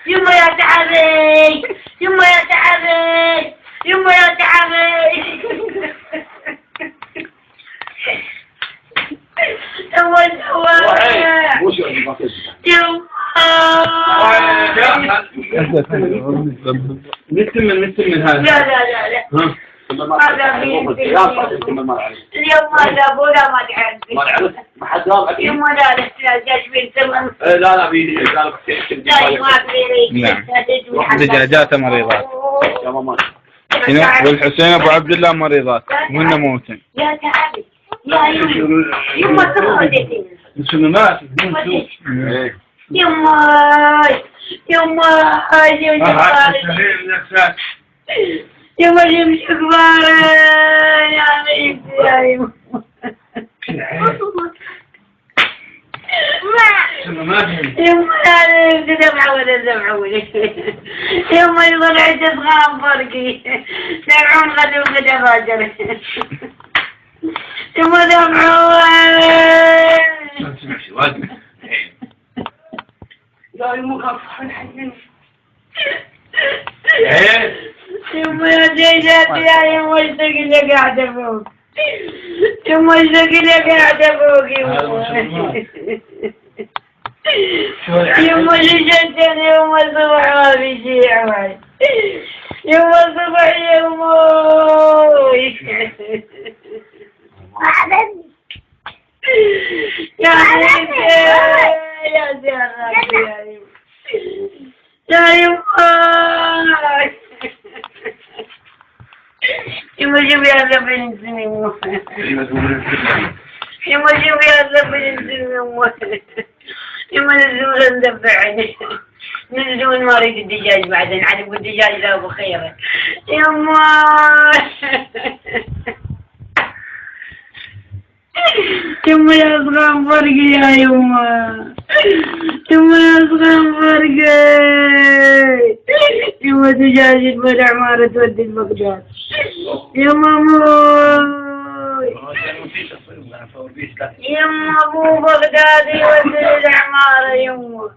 يما يا تعبي، يما يا تعبي، يما يا تعبي. من هذا. لا. اليوم هذا ابونا ما تعرف. ما حد قال اكيد. يوم لا جاش بين ثمن. لا بيدي قال لا ما بيري. نعم. دجاجات مريضات. يا ماما. والحسين ابو عبد الله مريضات وهن موتين. يا تعبي يا يما تخرجتي. مسلمات. يما يما يمشي كبار يا يما يما يظل عدة غام فرقي سمعون غدو غدا راجل يما دمعون يا يما غفح الحين يما يا جيجاتي يا يما اشتقي لك قاعدة فوق يما اشتقي لك قاعدة فوق يما جيجاتي يما الصبح ما بيجي عمال يما الصبح يما يا حبيبي يا زهرة يا يما يما جيب يا زبين سنين يما جيب يا زبين سنين يما نزول ندفعني نزول ما اريد الدجاج بعدين على الدجاج لا ابو خيره يما يما يا صغام فرقي يا يما يما يا صغام فرقي يما دجاج بالعمارة تودي البغداد يما موي يما ابو بغداد يودي العمارة يما